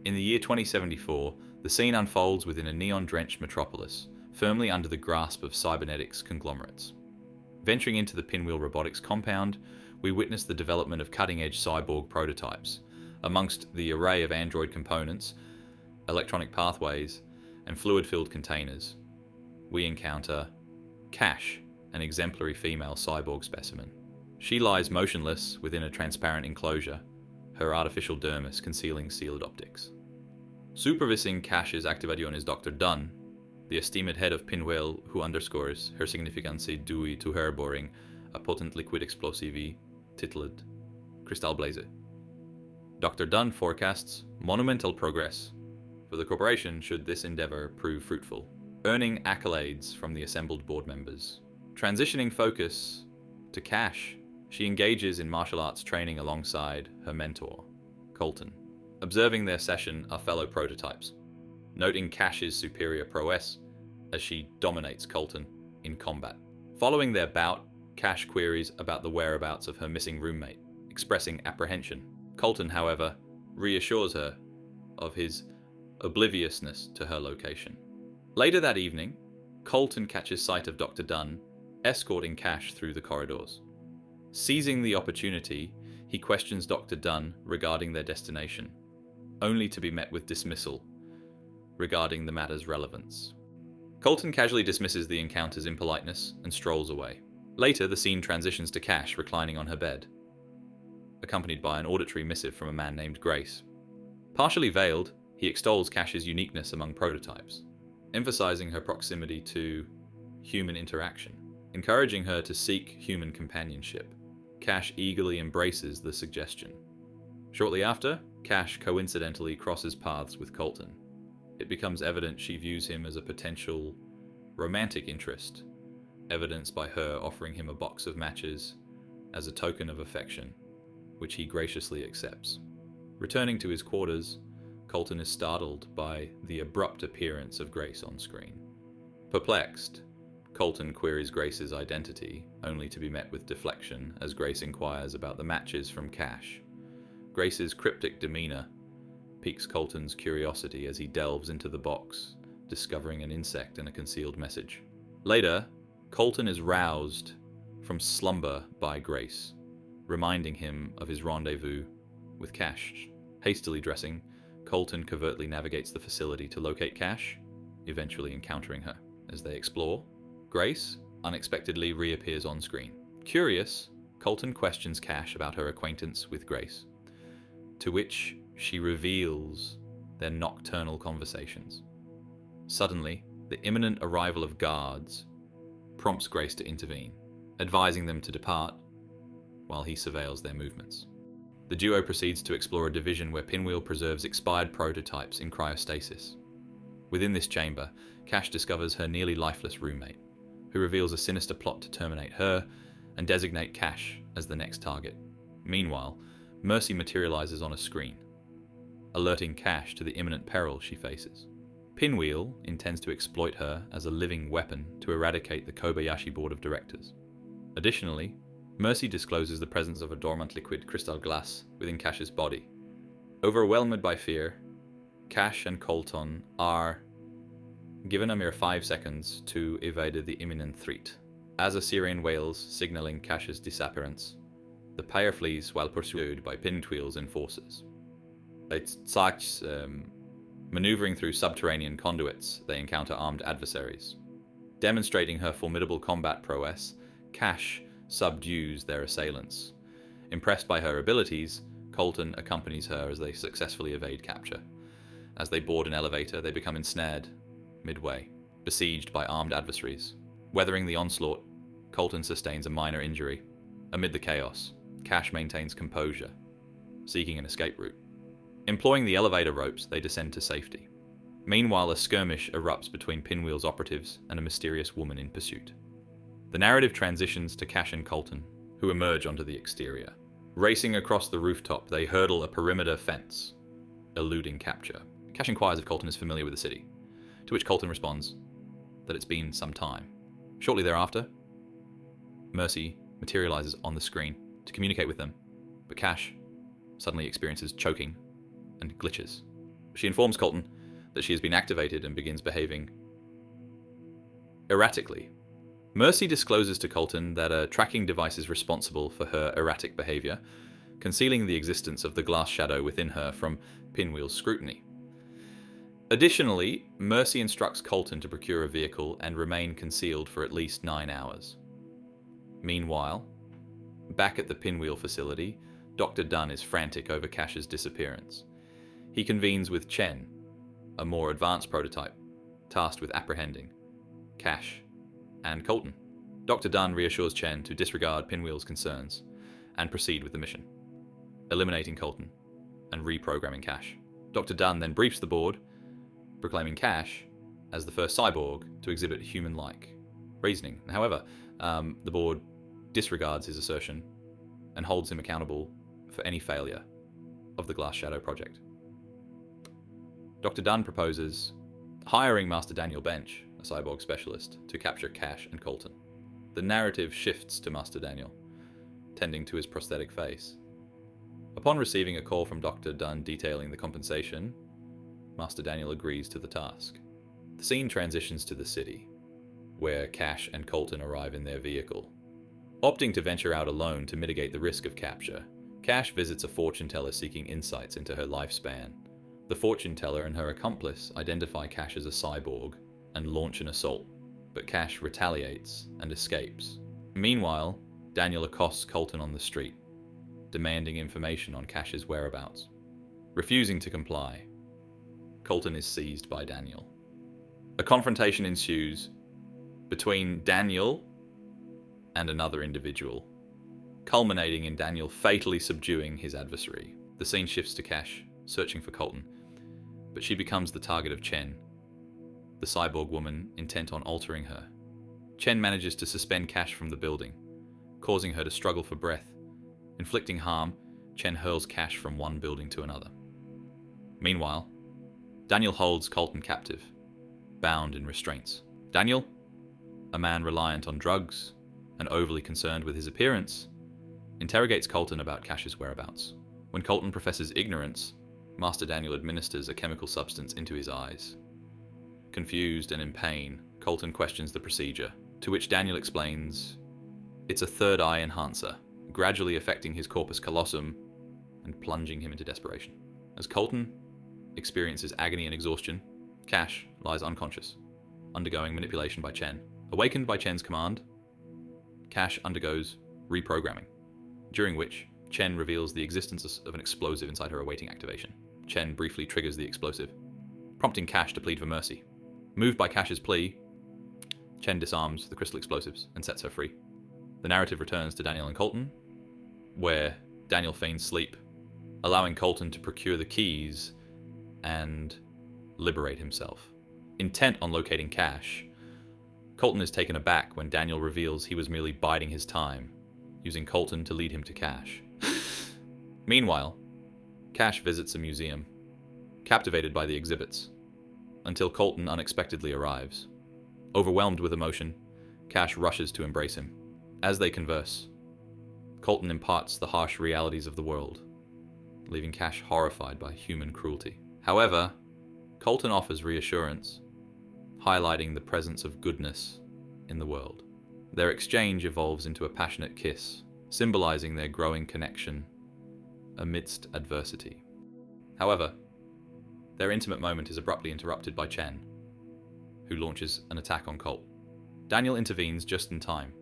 In the year 2074, the scene unfolds within a neon-drenched metropolis, firmly under the grasp of cybernetics conglomerates. Venturing into the Pinwheel Robotics compound, we witness the development of cutting-edge cyborg prototypes. Amongst the array of android components, electronic pathways, and fluid-filled containers, we encounter Cash, an exemplary female cyborg specimen. She lies motionless within a transparent enclosure, her artificial dermis concealing sealed optics. Supervising Cash's activation is Dr. Dunn, the esteemed head of Pinwheel, who underscores her significance due to her boring a potent liquid explosive titled Crystal Blaze. Dr. Dunn forecasts monumental progress for the corporation should this endeavor prove fruitful, earning accolades from the assembled board members. Transitioning focus to Cash, she engages in martial arts training alongside her mentor, Colton. Observing their session are fellow prototypes, noting Cash's superior prowess as she dominates Colton in combat. Following their bout, Cash queries about the whereabouts of her missing roommate, expressing apprehension. Colton, however, reassures her of his obliviousness to her location. Later that evening, Colton catches sight of Dr. Dunn, escorting Cash through the corridors. Seizing the opportunity, he questions Dr. Dunn regarding their destination, only to be met with dismissal regarding the matter's relevance. Colton casually dismisses the encounter's impoliteness and strolls away. Later, the scene transitions to Cash reclining on her bed, accompanied by an auditory missive from a man named Grace. Partially veiled, he extols Cash's uniqueness among prototypes, emphasizing her proximity to human interaction, encouraging her to seek human companionship. Cash eagerly embraces the suggestion. Shortly after, Cash coincidentally crosses paths with Colton. It becomes evident she views him as a potential romantic interest, evidenced by her offering him a box of matches as a token of affection, which he graciously accepts. Returning to his quarters, Colton is startled by the abrupt appearance of Grace on screen. Perplexed, Colton queries Grace's identity, only to be met with deflection as Grace inquires about the matches from Cash. Grace's cryptic demeanor piques Colton's curiosity as he delves into the box, discovering an insect and a concealed message. Later, Colton is roused from slumber by Grace, reminding him of his rendezvous with Cash. Hastily dressing, Colton covertly navigates the facility to locate Cash, eventually encountering her. As they explore, Grace unexpectedly reappears on screen. Curious, Colton questions Cash about her acquaintance with Grace, to which she reveals their nocturnal conversations. Suddenly, the imminent arrival of guards prompts Grace to intervene, advising them to depart while he surveils their movements. The duo proceeds to explore a division where Pinwheel preserves expired prototypes in cryostasis. Within this chamber, Cash discovers her nearly lifeless roommate, who reveals a sinister plot to terminate her and designate Cash as the next target. Meanwhile, Mercy materializes on a screen, alerting Cash to the imminent peril she faces. Pinwheel intends to exploit her as a living weapon to eradicate the Kobayashi Board of Directors. Additionally, Mercy discloses the presence of a dormant liquid crystal glass within Cash's body. Overwhelmed by fear, Cash and Colton are given a mere 5 seconds to evade the imminent threat. As a siren wails, signaling Cash's disappearance, the pair flees while pursued by Pinwheel's enforcers. It starts maneuvering through subterranean conduits. They encounter armed adversaries. Demonstrating her formidable combat prowess, Cash subdues their assailants. Impressed by her abilities, Colton accompanies her as they successfully evade capture. As they board an elevator, they become ensnared midway, besieged by armed adversaries. Weathering the onslaught, Colton sustains a minor injury. Amid the chaos, Cash maintains composure, seeking an escape route. Employing the elevator ropes, they descend to safety. Meanwhile, a skirmish erupts between Pinwheel's operatives and a mysterious woman in pursuit. The narrative transitions to Cash and Colton, who emerge onto the exterior. Racing across the rooftop, they hurdle a perimeter fence, eluding capture. Cash inquires if Colton is familiar with the city, to which Colton responds that it's been some time. Shortly thereafter, Mercy materializes on the screen to communicate with them, but Cash suddenly experiences choking and glitches. She informs Colton that she has been activated and begins behaving erratically. Mercy discloses to Colton that a tracking device is responsible for her erratic behavior, concealing the existence of the glass shadow within her from Pinwheel's scrutiny. Additionally, Mercy instructs Colton to procure a vehicle and remain concealed for at least 9 hours. Meanwhile, back at the Pinwheel facility, Dr. Dunn is frantic over Cash's disappearance. He convenes with Chen, a more advanced prototype, tasked with apprehending Cash and Colton. Dr. Dunn reassures Chen to disregard Pinwheel's concerns and proceed with the mission, eliminating Colton and reprogramming Cash. Dr. Dunn then briefs the board, proclaiming Cash as the first cyborg to exhibit human-like reasoning. However, the board disregards his assertion and holds him accountable for any failure of the Glass Shadow project. Dr. Dunn proposes hiring Master Daniel Bench, a cyborg specialist, to capture Cash and Colton. The narrative shifts to Master Daniel, tending to his prosthetic face. Upon receiving a call from Dr. Dunn detailing the compensation, Master Daniel agrees to the task. The scene transitions to the city, where Cash and Colton arrive in their vehicle. Opting to venture out alone to mitigate the risk of capture, Cash visits a fortune teller seeking insights into her lifespan. The fortune teller and her accomplice identify Cash as a cyborg and launch an assault, but Cash retaliates and escapes. Meanwhile, Daniel accosts Colton on the street, demanding information on Cash's whereabouts. Refusing to comply, Colton is seized by Daniel. A confrontation ensues between Daniel and another individual, culminating in Daniel fatally subduing his adversary. The scene shifts to Cash, searching for Colton, but she becomes the target of Chen, the cyborg woman intent on altering her. Chen manages to suspend Cash from the building, causing her to struggle for breath. Inflicting harm, Chen hurls Cash from one building to another. Meanwhile, Daniel holds Colton captive, bound in restraints. Daniel, a man reliant on drugs and overly concerned with his appearance, interrogates Colton about Cash's whereabouts. When Colton professes ignorance, Master Daniel administers a chemical substance into his eyes. Confused and in pain, Colton questions the procedure, to which Daniel explains it's a third eye enhancer, gradually affecting his corpus callosum and plunging him into desperation. As Colton experiences agony and exhaustion, Cash lies unconscious, undergoing manipulation by Chen. Awakened by Chen's command, Cash undergoes reprogramming, during which Chen reveals the existence of an explosive inside her awaiting activation. Chen briefly triggers the explosive, prompting Cash to plead for mercy. Moved by Cash's plea, Chen disarms the crystal explosives and sets her free. The narrative returns to Daniel and Colton, where Daniel feigns sleep, allowing Colton to procure the keys and liberate himself. Intent on locating Cash, Colton is taken aback when Daniel reveals he was merely biding his time, using Colton to lead him to Cash. Meanwhile, Cash visits a museum, captivated by the exhibits, until Colton unexpectedly arrives. Overwhelmed with emotion, Cash rushes to embrace him. As they converse, Colton imparts the harsh realities of the world, leaving Cash horrified by human cruelty. However, Colton offers reassurance, highlighting the presence of goodness in the world. Their exchange evolves into a passionate kiss, symbolizing their growing connection amidst adversity. However, their intimate moment is abruptly interrupted by Chen, who launches an attack on Colt. Daniel intervenes just in time,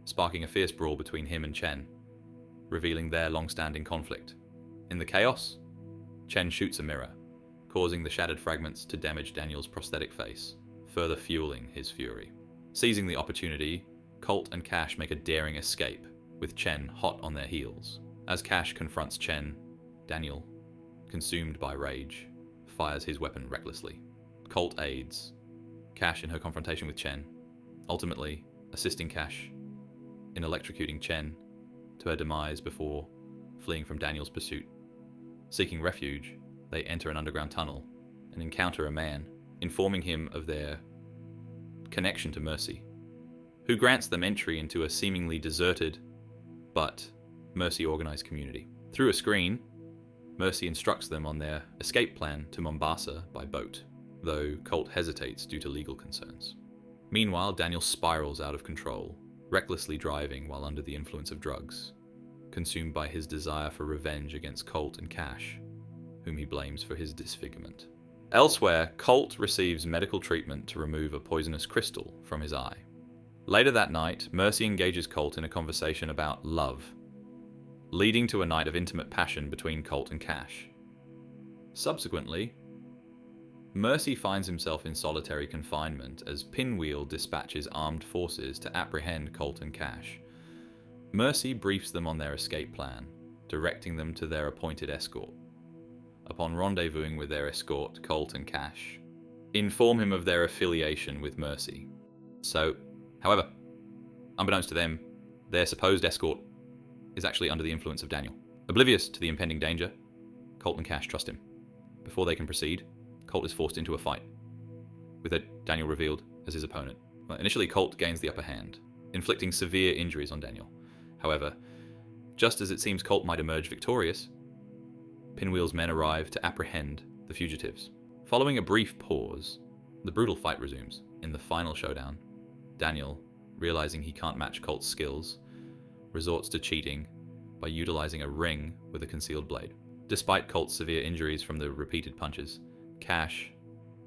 sparking a fierce brawl between him and Chen, revealing their long-standing conflict. In the chaos, Chen shoots a mirror, causing the shattered fragments to damage Daniel's prosthetic face, further fueling his fury. Seizing the opportunity, Colt and Cash make a daring escape, with Chen hot on their heels. As Cash confronts Chen, Daniel, consumed by rage, fires his weapon recklessly. Colt aids Cash in her confrontation with Chen, ultimately assisting Cash in electrocuting Chen to her demise before fleeing from Daniel's pursuit. Seeking refuge, they enter an underground tunnel and encounter a man, informing him of their connection to Mercy, who grants them entry into a seemingly deserted but Mercy-organized community. Through a screen, Mercy instructs them on their escape plan to Mombasa by boat, though Colt hesitates due to legal concerns. Meanwhile, Daniel spirals out of control, recklessly driving while under the influence of drugs, consumed by his desire for revenge against Colt and Cash, whom he blames for his disfigurement. Elsewhere, Colt receives medical treatment to remove a poisonous crystal from his eye. Later that night, Mercy engages Colt in a conversation about love, leading to a night of intimate passion between Colt and Cash. Subsequently, Mercy finds himself in solitary confinement as Pinwheel dispatches armed forces to apprehend Colt and Cash. Mercy briefs them on their escape plan, directing them to their appointed escort. Upon rendezvousing with their escort, Colt and Cash inform him of their affiliation with Mercy. However, unbeknownst to them, their supposed escort is actually under the influence of Daniel. Oblivious to the impending danger, Colt and Cash trust him. Before they can proceed, Colt is forced into a fight, with Daniel revealed as his opponent. Initially, Colt gains the upper hand, inflicting severe injuries on Daniel. However, just as it seems Colt might emerge victorious, Pinwheel's men arrive to apprehend the fugitives. Following a brief pause, the brutal fight resumes. In the final showdown, Daniel, realizing he can't match Colt's skills, resorts to cheating by utilizing a ring with a concealed blade. Despite Colt's severe injuries from the repeated punches, Cash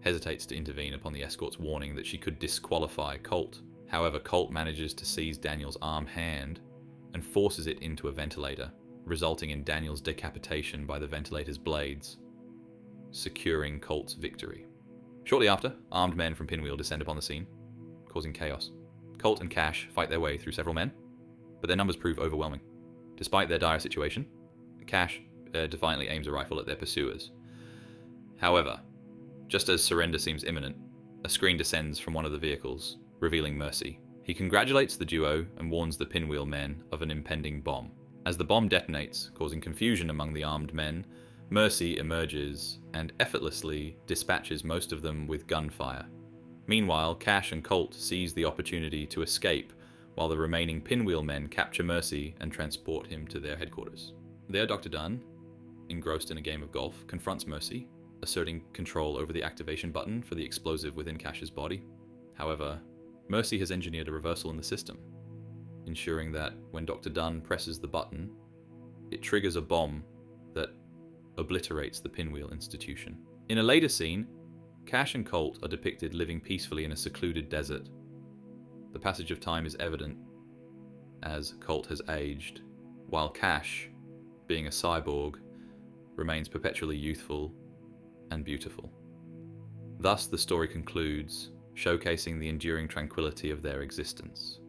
hesitates to intervene upon the escort's warning that she could disqualify Colt. However, Colt manages to seize Daniel's arm hand and forces it into a ventilator, resulting in Daniel's decapitation by the ventilator's blades, securing Colt's victory. Shortly after, armed men from Pinwheel descend upon the scene, causing chaos. Colt and Cash fight their way through several men, but their numbers prove overwhelming. Despite their dire situation, Cash defiantly aims a rifle at their pursuers. However, just as surrender seems imminent, a screen descends from one of the vehicles, revealing Mercy. He congratulates the duo and warns the Pinwheel men of an impending bomb. As the bomb detonates, causing confusion among the armed men, Mercy emerges and effortlessly dispatches most of them with gunfire. Meanwhile, Cash and Colt seize the opportunity to escape, while the remaining Pinwheel men capture Mercy and transport him to their headquarters. There, Dr. Dunn, engrossed in a game of golf, confronts Mercy, asserting control over the activation button for the explosive within Cash's body. However, Mercy has engineered a reversal in the system, ensuring that when Dr. Dunn presses the button, it triggers a bomb that obliterates the Pinwheel institution. In a later scene, Cash and Colt are depicted living peacefully in a secluded desert. The passage of time is evident as Colt has aged, while Cash, being a cyborg, remains perpetually youthful and beautiful. Thus the story concludes, showcasing the enduring tranquility of their existence.